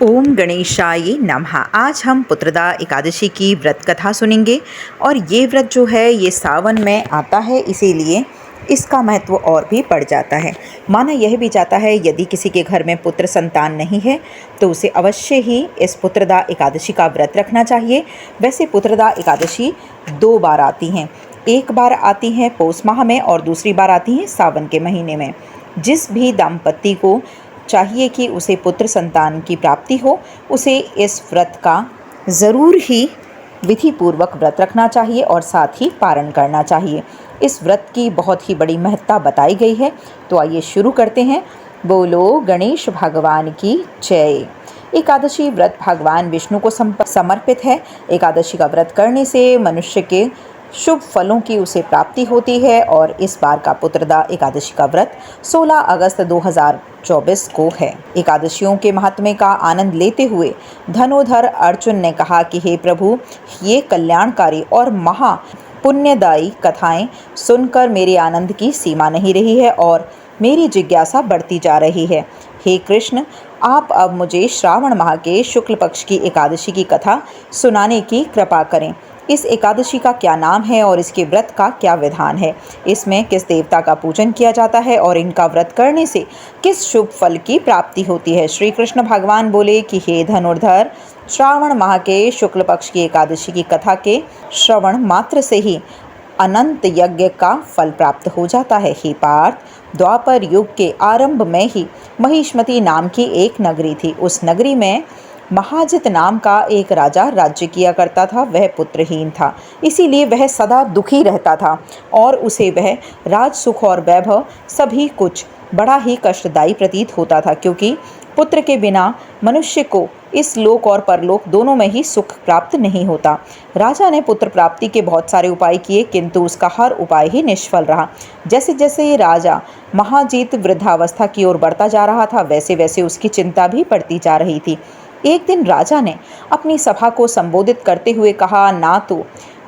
ओम गणेशाय नमः। आज हम पुत्रदा एकादशी की व्रत कथा सुनेंगे और ये व्रत जो है ये सावन में आता है, इसीलिए इसका महत्व और भी बढ़ जाता है। माना यह भी जाता है यदि किसी के घर में पुत्र संतान नहीं है तो उसे अवश्य ही इस पुत्रदा एकादशी का व्रत रखना चाहिए। वैसे पुत्रदा एकादशी 2 बार आती हैं, एक बार आती है पौष माह में और दूसरी बार आती है सावन के महीने में। जिस भी दाम्पत्य को चाहिए कि उसे पुत्र संतान की प्राप्ति हो, उसे इस व्रत का ज़रूर ही विधि पूर्वक व्रत रखना चाहिए और साथ ही पारण करना चाहिए। इस व्रत की बहुत ही बड़ी महत्ता बताई गई है, तो आइए शुरू करते हैं। बोलो गणेश भगवान की जय। एकादशी व्रत भगवान विष्णु को समर्पित है। एकादशी का व्रत करने से मनुष्य के शुभ फलों की उसे प्राप्ति होती है और इस बार का पुत्रदा एकादशी का व्रत 16 अगस्त 2024 को है। एकादशियों के महात्म्य का आनंद लेते हुए धनुधर अर्जुन ने कहा कि हे प्रभु, ये कल्याणकारी और महा पुण्यदायी कथाएं सुनकर मेरे आनंद की सीमा नहीं रही है और मेरी जिज्ञासा बढ़ती जा रही है। हे कृष्ण, आप अब मुझे श्रावण माह के शुक्ल पक्ष की एकादशी की कथा सुनाने की कृपा करें। इस एकादशी का क्या नाम है और इसके व्रत का क्या विधान है? इसमें किस देवता का पूजन किया जाता है और इनका व्रत करने से किस शुभ फल की प्राप्ति होती है? श्री कृष्ण भगवान बोले कि हे धनुर्धर, श्रावण माह के शुक्ल पक्ष की एकादशी की कथा के श्रवण मात्र से ही अनंत यज्ञ का फल प्राप्त हो जाता है। हे पार्थ, द्वापर युग के आरंभ में ही महिष्मती नाम की एक नगरी थी। उस नगरी में महाजित नाम का एक राजा राज्य किया करता था। वह पुत्रहीन था, इसीलिए वह सदा दुखी रहता था और उसे वह राज सुख और वैभव सभी कुछ बड़ा ही कष्टदायी प्रतीत होता था, क्योंकि पुत्र के बिना मनुष्य को इस लोक और परलोक दोनों में ही सुख प्राप्त नहीं होता। राजा ने पुत्र प्राप्ति के बहुत सारे उपाय किए, किंतु उसका हर उपाय ही निष्फल रहा। जैसे जैसे राजा महाजीत वृद्धावस्था की ओर बढ़ता जा रहा था, वैसे वैसे उसकी चिंता भी बढ़ती जा रही थी। एक दिन राजा ने अपनी सभा को संबोधित करते हुए कहा, ना तो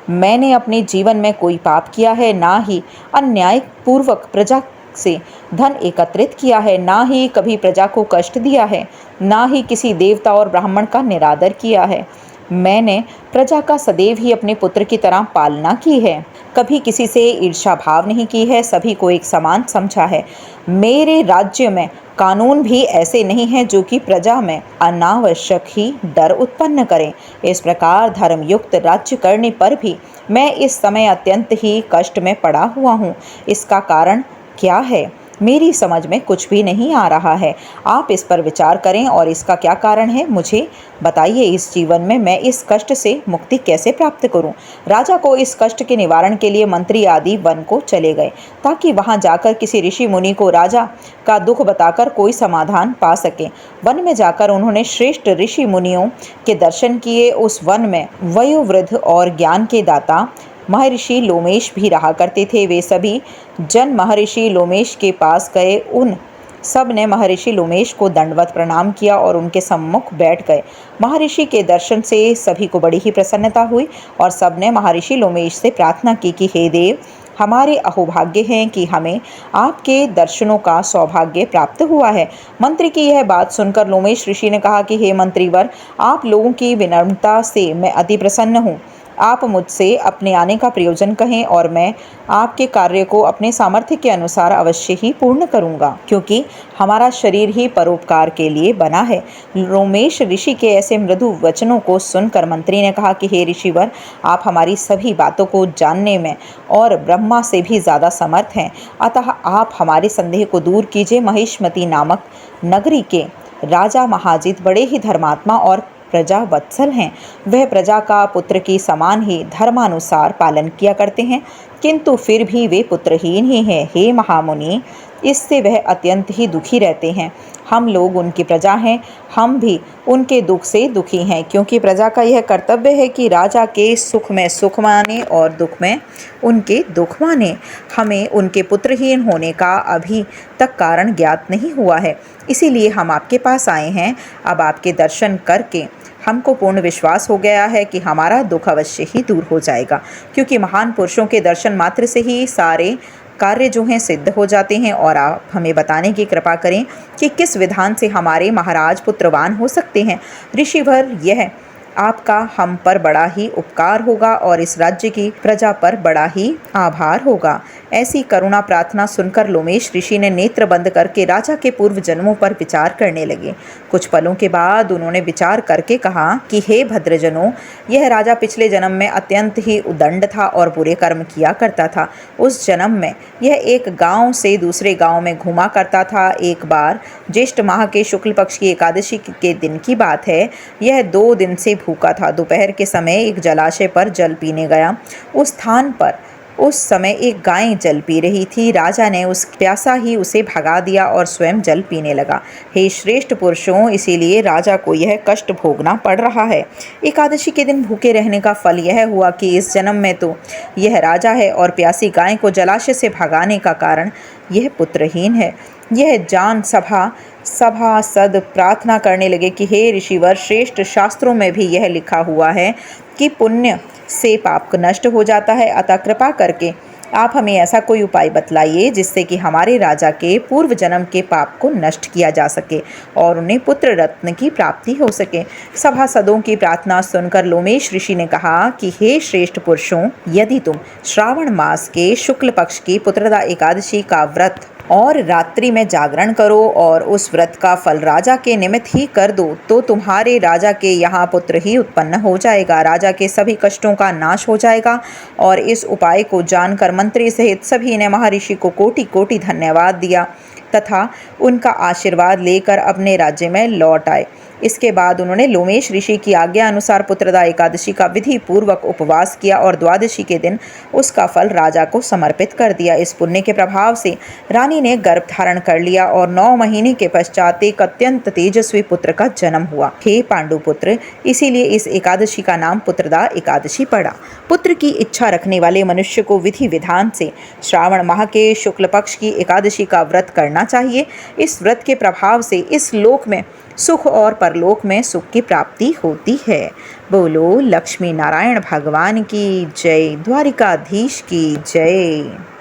मैंने अपने जीवन में कोई पाप किया है, ना ही अन्याय पूर्वक प्रजा से धन एकत्रित किया है, ना ही कभी प्रजा को कष्ट दिया है, ना ही किसी देवता और ब्राह्मण का निरादर किया है। मैंने प्रजा का सदैव ही अपने पुत्र की तरह पालना की है, कभी किसी से ईर्ष्या भाव नहीं की है, सभी को एक समान समझा है। मेरे राज्य में कानून भी ऐसे नहीं हैं जो कि प्रजा में अनावश्यक ही डर उत्पन्न करें। इस प्रकार धर्मयुक्त राज्य करने पर भी मैं इस समय अत्यंत ही कष्ट में पड़ा हुआ हूँ। इसका कारण क्या है, मेरी समझ में कुछ भी नहीं आ रहा है। आप इस पर विचार करें और इसका क्या कारण है मुझे बताइए। इस जीवन में मैं इस कष्ट से मुक्ति कैसे प्राप्त करूं? राजा को इस कष्ट के निवारण के लिए मंत्री आदि वन को चले गए, ताकि वहां जाकर किसी ऋषि मुनि को राजा का दुख बताकर कोई समाधान पा सके। वन में जाकर उन्होंने श्रेष्ठ ऋषि मुनियों के दर्शन किए। उस वन में वयोवृद्ध और ज्ञान के दाता महर्षि लोमेश भी रहा करते थे। वे सभी जन महर्षि लोमेश के पास गए। उन सब ने महर्षि लोमेश को दंडवत प्रणाम किया और उनके सम्मुख बैठ गए। महर्षि के दर्शन से सभी को बड़ी ही प्रसन्नता हुई और सब ने महर्षि लोमेश से प्रार्थना की कि हे देव, हमारे अहोभाग्य हैं कि हमें आपके दर्शनों का सौभाग्य प्राप्त हुआ है। मंत्री की यह बात सुनकर लोमेश ऋषि ने कहा कि हे मंत्रीवर, आप लोगों की विनम्रता से मैं अति प्रसन्न हूँ। आप मुझसे अपने आने का प्रयोजन कहें और मैं आपके कार्य को अपने सामर्थ्य के अनुसार अवश्य ही पूर्ण करूंगा, क्योंकि हमारा शरीर ही परोपकार के लिए बना है। लोमेश ऋषि के ऐसे मृदु वचनों को सुनकर मंत्री ने कहा कि हे ऋषिवर, आप हमारी सभी बातों को जानने में और ब्रह्मा से भी ज़्यादा समर्थ हैं, अतः आप हमारे संदेह को दूर कीजिए। महिष्मती नामक नगरी के राजा महाजित बड़े ही धर्मात्मा और प्रजा वत्सल हैं। वह प्रजा का पुत्र की समान ही धर्मानुसार पालन किया करते हैं, किंतु फिर भी वे पुत्रहीन ही हैं। हे महामुनि, इससे वह अत्यंत ही दुखी रहते हैं। हम लोग उनकी प्रजा हैं, हम भी उनके दुख से दुखी हैं, क्योंकि प्रजा का यह कर्तव्य है कि राजा के सुख में सुख माने और दुख में उनके दुख माने। हमें उनके पुत्रहीन होने का अभी तक कारण ज्ञात नहीं हुआ है, इसीलिए हम आपके पास आए हैं। अब आपके दर्शन करके हमको पूर्ण विश्वास हो गया है कि हमारा दुख अवश्य ही दूर हो जाएगा, क्योंकि महान पुरुषों के दर्शन मात्र से ही सारे कार्य जो हैं सिद्ध हो जाते हैं। और आप हमें बताने की कृपा करें कि किस विधान से हमारे महाराज पुत्रवान हो सकते हैं। ऋषिवर, यह आपका हम पर बड़ा ही उपकार होगा और इस राज्य की प्रजा पर बड़ा ही आभार होगा। ऐसी करुणा प्रार्थना सुनकर लोमेश ऋषि ने नेत्र बंद करके राजा के पूर्व जन्मों पर विचार करने लगे। कुछ पलों के बाद उन्होंने विचार करके कहा कि हे भद्रजनों, यह राजा पिछले जन्म में अत्यंत ही उदंड था और बुरे कर्म किया करता था। उस जन्म में यह एक गांव से दूसरे गांव में घूमा करता था। एक बार ज्येष्ठ माह के शुक्ल पक्ष की एकादशी के दिन की बात है। यह 2 दिन से भूखा था। दोपहर के समय एक जलाशय पर जल पीने गया। उस स्थान पर उस समय एक गाय जल पी रही थी। राजा ने उस प्यासा ही उसे भगा दिया और स्वयं जल पीने लगा। हे श्रेष्ठ पुरुषों, इसीलिए राजा को यह कष्ट भोगना पड़ रहा है। एकादशी के दिन भूखे रहने का फल यह हुआ कि इस जन्म में तो यह राजा है और प्यासी गाय को जलाशय से भगाने का कारण यह पुत्रहीन है। यह जान सभासद प्रार्थना करने लगे कि हे ऋषिवर, श्रेष्ठ शास्त्रों में भी यह लिखा हुआ है कि पुण्य से पाप नष्ट हो जाता है। अतः कृपा करके आप हमें ऐसा कोई उपाय बतलाइए जिससे कि हमारे राजा के पूर्व जन्म के पाप को नष्ट किया जा सके और उन्हें पुत्र रत्न की प्राप्ति हो सके। सभासदों की प्रार्थना सुनकर लोमेश ऋषि ने कहा कि हे श्रेष्ठ पुरुषों, यदि तुम श्रावण मास के शुक्ल पक्ष की पुत्रदा एकादशी का व्रत और रात्रि में जागरण करो और उस व्रत का फल राजा के निमित्त ही कर दो, तो तुम्हारे राजा के यहाँ पुत्र ही उत्पन्न हो जाएगा। राजा के सभी कष्टों का नाश हो जाएगा। और इस उपाय को जानकर मंत्री सहित सभी ने महर्षि को कोटि कोटि धन्यवाद दिया तथा उनका आशीर्वाद लेकर अपने राज्य में लौट आए। इसके बाद उन्होंने लोमेश ऋषि की आज्ञा अनुसार पुत्रदा एकादशी का विधि पूर्वक उपवास किया और द्वादशी के दिन उसका फल राजा को समर्पित कर दिया। इस पुण्य के प्रभाव से रानी ने गर्भ धारण कर लिया और 9 महीने के पश्चात एक अत्यंत तेजस्वी पुत्र का जन्म हुआ। हे पांडुपुत्र, इसीलिए इस एकादशी का नाम पुत्रदा एकादशी पड़ा। पुत्र की इच्छा रखने वाले मनुष्य को विधि विधान से श्रावण माह के शुक्ल पक्ष की एकादशी का व्रत करना चाहिए। इस व्रत के प्रभाव से इस लोक में सुख और परलोक में सुख की प्राप्ति होती है। बोलो लक्ष्मी नारायण भगवान की जय, द्वारिकाधीश की जय।